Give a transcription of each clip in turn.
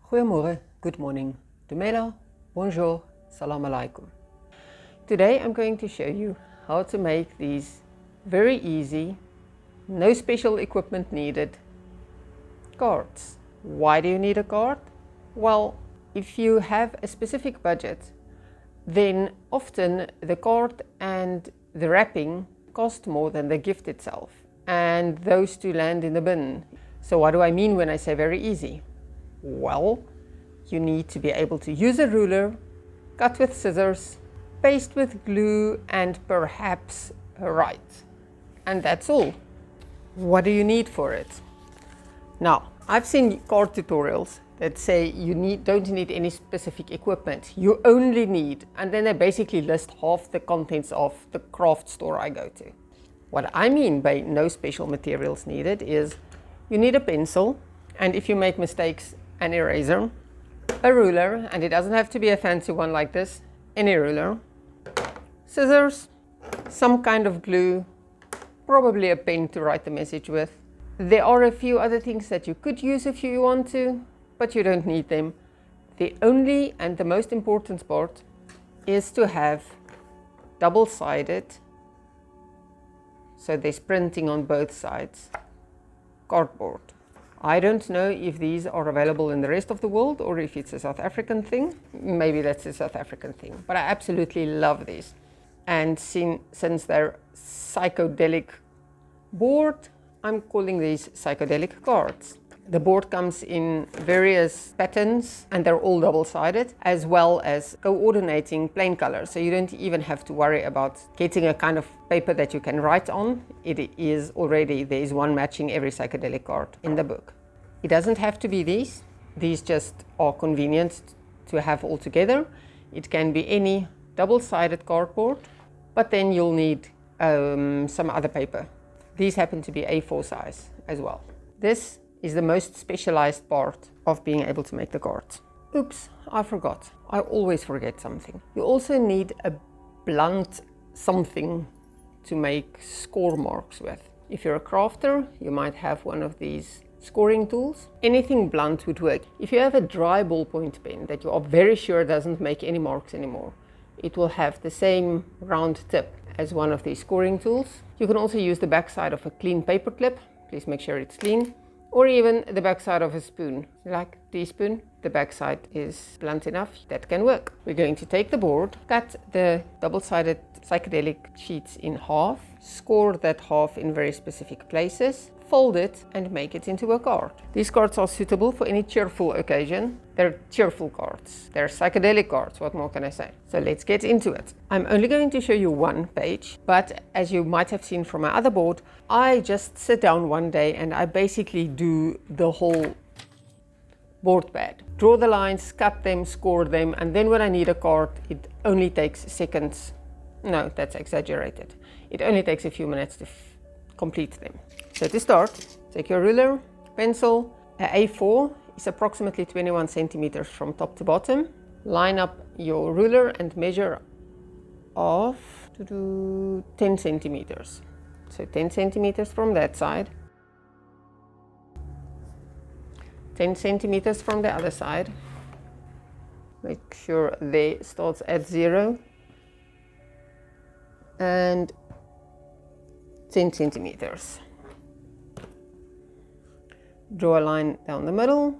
Goeiemorgen, good morning, Dumela, bonjour, salam alaikum. Today I'm going to show you how to make these very easy, no special equipment needed cards. Why do you need a card? Well, if you have a specific budget, then often the card and the wrapping cost more than the gift itself, and those two land in the bin. So what do I mean when I say very easy? Well, you need to be able to use a ruler, cut with scissors, paste with glue, and perhaps write. And that's all. What do you need for it? Now, I've seen card tutorials that say you don't need any specific equipment. You only need, and then they basically list half the contents of the craft store I go to. What I mean by no special materials needed is you need a pencil, and if you make mistakes, an eraser, a ruler, and it doesn't have to be a fancy one like this, any ruler, scissors, some kind of glue, probably a pen to write the message with. There are a few other things that you could use if you want to, but you don't need them. The only and the most important part is to have double-sided, so there's printing on both sides, cardboard. I don't know if these are available in the rest of the world or if it's a South African thing. Maybe that's a South African thing, but I absolutely love these. And since they're Syco Delic board, I'm calling these Syco Delic cards. The board comes in various patterns and they're all double-sided, as well as coordinating plain colors. So you don't even have to worry about getting a kind of paper that you can write on. It is already, there is one matching every Syco Delic card in the book. It doesn't have to be these. These just are convenient to have all together. It can be any double-sided cardboard, but then you'll need some other paper. These happen to be A4 size as well. This is the most specialized part of being able to make the cards. Oops, I forgot. I always forget something. You also need a blunt something to make score marks with. If you're a crafter, you might have one of these scoring tools. Anything blunt would work. If you have a dry ballpoint pen that you are very sure doesn't make any marks anymore, it will have the same round tip as one of these scoring tools. You can also use the backside of a clean paper clip. Please make sure it's clean. Or even the backside of a spoon, like a teaspoon. The backside is blunt enough, that can work. We're going to take the board, cut the double-sided psychedelic sheets in half, score that half in very specific places, fold it and make it into a card. These cards are suitable for any cheerful occasion. They're cheerful cards. They're psychedelic cards, what more can I say? So let's get into it. I'm only going to show you one page, but as you might have seen from my other board, I just sit down one day and I basically do the whole board pad. Draw the lines, cut them, score them, and then when I need a card, it only takes seconds. No, that's exaggerated. It only takes a few minutes to complete them. So to start, take your ruler, pencil. A A4 is approximately 21 centimeters from top to bottom. Line up your ruler and measure off to 10 centimeters. So 10 centimeters from that side, 10 centimeters from the other side. Make sure they starts at 0 and 10 centimeters. Draw a line down the middle.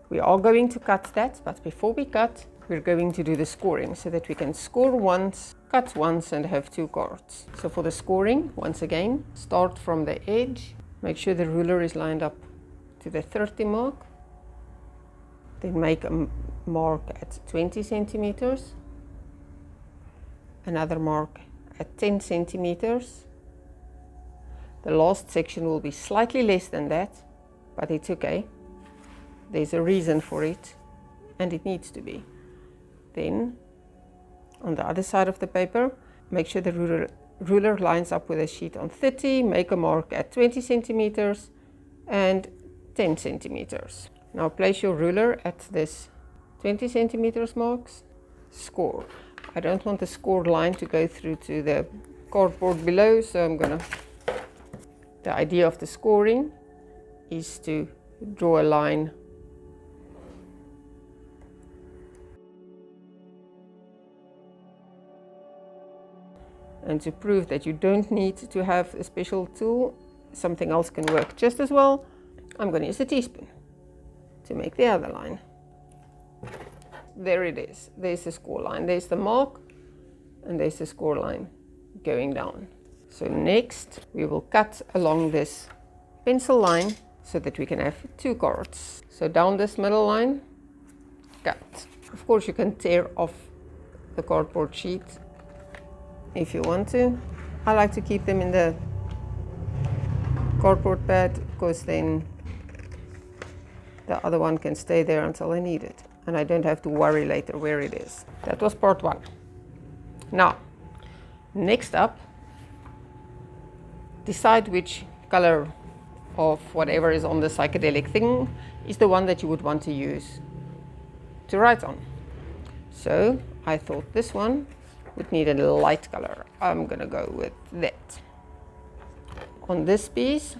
We are going to cut that, but before we cut, we're going to do the scoring so that we can score once, cut once, and have two cards. So for the scoring, once again, start from the edge. Make sure the ruler is lined up to the 30 mark. Then make a mark at 20 centimeters. Another mark at 10 centimeters. The last section will be slightly less than that, but it's okay. There's a reason for it, and it needs to be. Then, on the other side of the paper, make sure the ruler lines up with a sheet on 30, make a mark at 20 centimeters and 10 centimeters. Now place your ruler at this 20 centimeters marks, score. I don't want the score line to go through to the cardboard below, so I'm gonna The idea of the scoring is to draw a line and to prove that you don't need to have a special tool, something else can work just as well. I'm going to use a teaspoon to make the other line. There it is. There's the score line. There's the mark and there's the score line going down. So next we will cut along this pencil line so that we can have 2 cards. So down this middle line, cut. Of course you can tear off the cardboard sheet if you want to. I like to keep them in the cardboard pad because then the other one can stay there until I need it and I don't have to worry later where it is. That was part 1. Now, next up, decide which color of whatever is on the psychedelic thing is the one that you would want to use to write on. So I thought this one would need a light color. I'm gonna go with that. On this piece,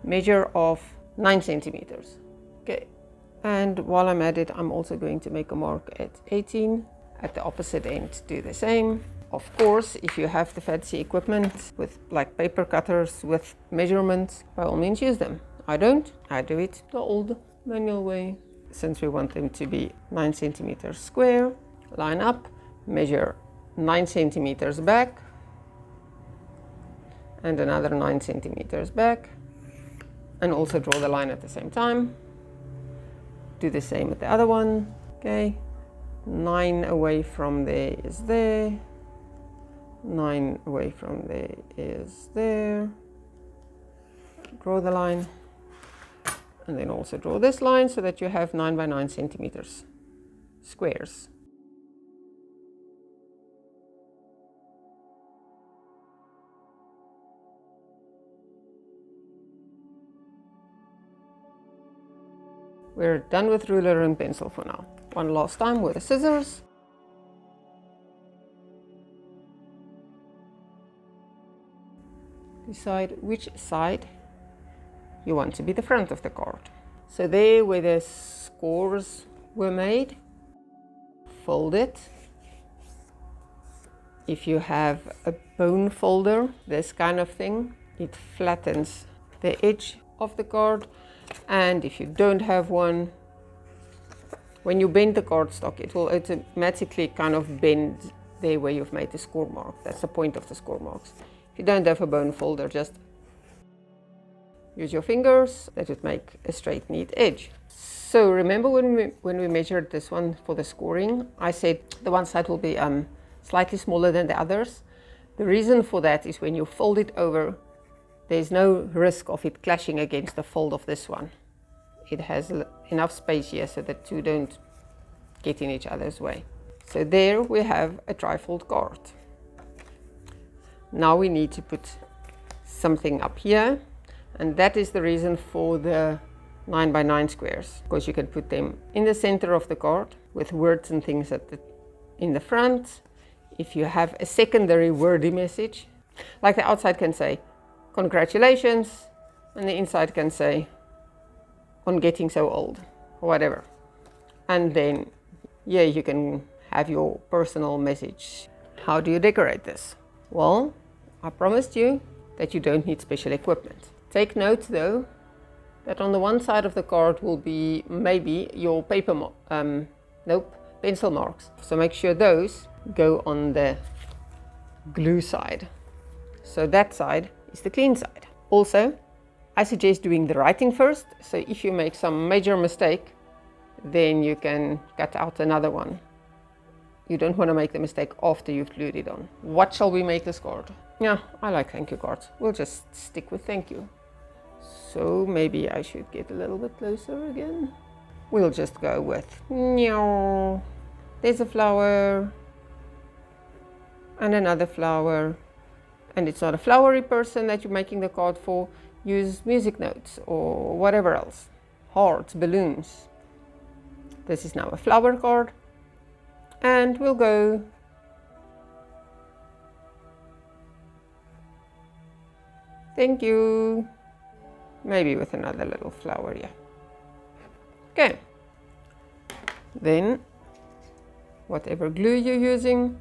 measure of 9 centimeters. Okay, and while I'm at it, I'm also going to make a mark at 18. At the opposite end, do the same. Of course, if you have the fancy equipment with like paper cutters with measurements, by all means use them. I don't. I do it the old manual way. Since we want them to be 9 centimeters square, line up, measure 9 centimeters back and another 9 centimeters back, and also draw the line at the same time. Do the same with the other one. Okay, 9 away from there is there, 9 away from there is there. Draw the line and then also draw this line so that you have 9 by 9 centimeters squares. We're done with ruler and pencil for now. One last time with the scissors. Decide which side you want to be the front of the card. So there where the scores were made, fold it. If you have a bone folder, this kind of thing, it flattens the edge of the card. And if you don't have one, when you bend the cardstock, it will automatically kind of bend there where you've made the score mark. That's the point of the score marks. If you don't have a bone folder, just use your fingers. That would make a straight, neat edge. So remember when we measured this one for the scoring, I said the one side will be slightly smaller than the others. The reason for that is when you fold it over, there's no risk of it clashing against the fold of this one. It has enough space here so that two don't get in each other's way. So there we have a trifold card. Now we need to put something up here, and that is the reason for the 9 by 9 squares, because you can put them in the center of the card with words and things in the front. If you have a secondary wordy message, like the outside can say, congratulations, and the inside can say, on getting so old, or whatever. And then, yeah, you can have your personal message. How do you decorate this? Well, I promised you that you don't need special equipment. Take note though, that on the one side of the card will be maybe your pencil marks. So make sure those go on the glue side. So that side is the clean side. Also, I suggest doing the writing first. So if you make some major mistake, then you can cut out another one. You don't want to make the mistake after you've glued it on. What shall we make this card? Yeah, I like thank you cards. We'll just stick with thank you. So maybe I should get a little bit closer again. We'll just go with meow. There's a flower and another flower. And it's not a flowery person that you're making the card for. Use music notes or whatever else. Hearts, balloons. This is now a flower card. And we'll go Thank you. Maybe with another little flower, yeah. Okay. Then, whatever glue you're using,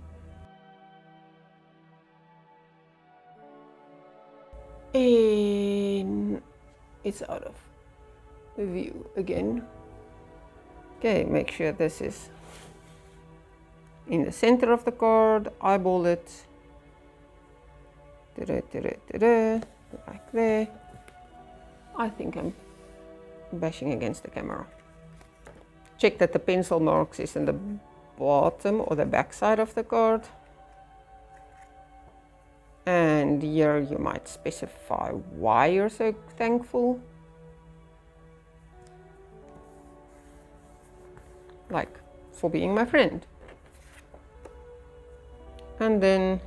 and it's out of view again. Okay, make sure this is in the center of the card, eyeball it, like there. I think I'm bashing against the camera. Check that the pencil marks is in the bottom or the back side of the card. And here you might specify why you're so thankful. Like, for being my friend. And then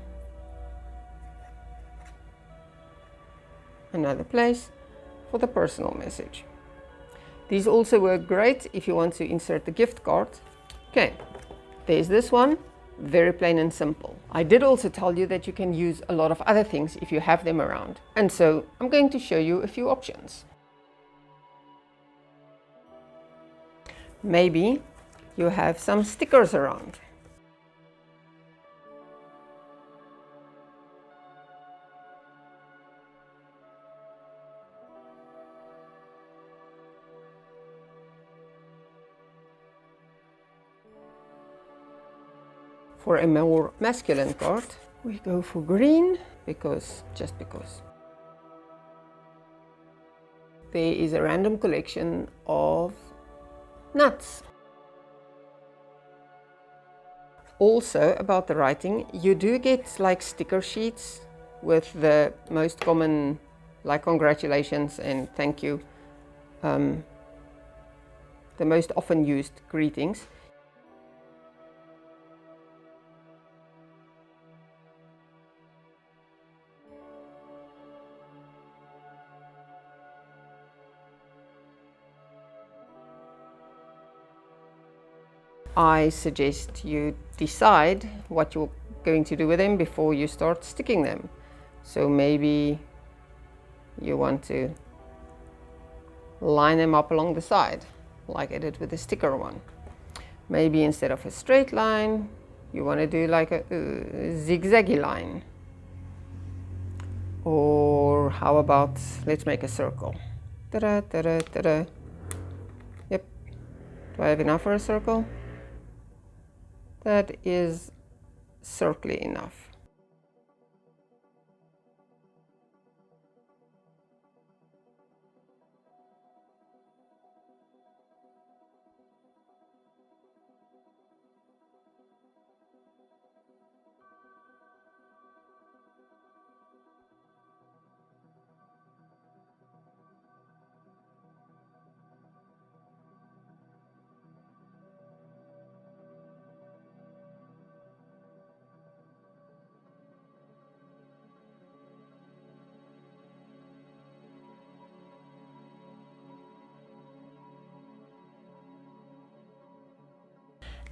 another place for the personal message. These also work great if you want to insert the gift card. Okay, there's this one, very plain and simple. I did also tell you that you can use a lot of other things if you have them around. And so I'm going to show you a few options. Maybe you have some stickers around. For a more masculine card, we go for green, just because. There is a random collection of nuts. Also, about the writing, you do get like sticker sheets with the most common, like congratulations and thank you, the most often used greetings. I suggest you decide what you're going to do with them before you start sticking them. So maybe you want to line them up along the side, like I did with the sticker one. Maybe instead of a straight line, you want to do like a zigzaggy line. Or how about, let's make a circle. Ta-da, ta-da, ta-da. Yep. Do I have enough for a circle? That is circly enough.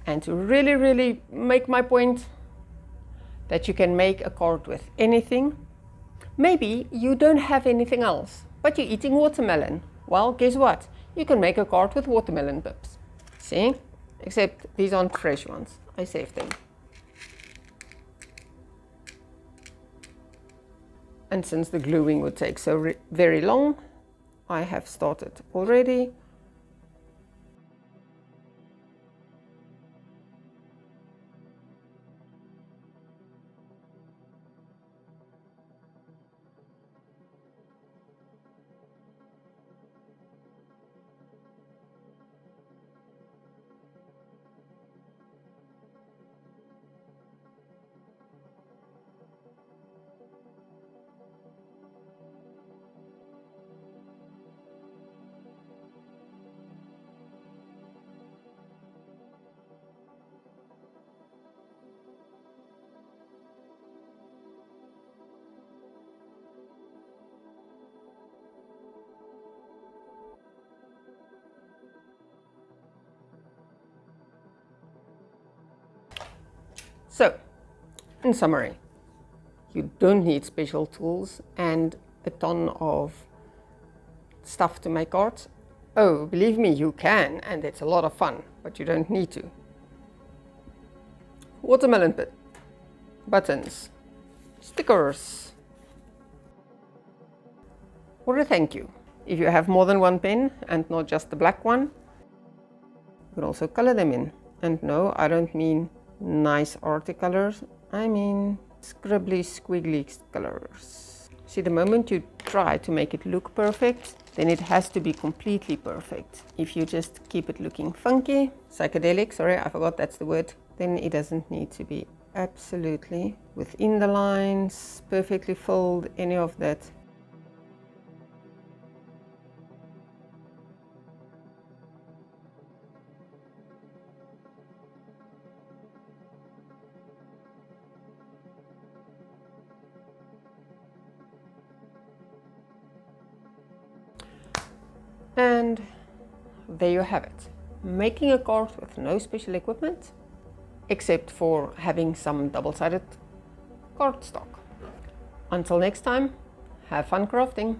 And to really make my point that you can make a card with anything. Maybe you don't have anything else, but you're eating watermelon. Well, guess what? You can make a card with watermelon pips. See? Except these aren't fresh ones. I saved them. And since the gluing would take so very long, I have started already. So, in summary, you don't need special tools, and a ton of stuff to make cards? Oh, believe me, you can, and it's a lot of fun, but you don't need to. Watermelon pit, buttons, stickers, or a thank you. If you have more than one pen and not just the black one, you can also color them in. And no, I don't mean nice arty colors, I mean scribbly, squiggly colors. See, the moment you try to make it look perfect, then it has to be completely perfect. If you just keep it looking funky, psychedelic, sorry, I forgot that's the word, then it doesn't need to be absolutely within the lines, perfectly filled, any of that. And there you have it. Making a card with no special equipment, except for having some double-sided cardstock. Until next time, have fun crafting.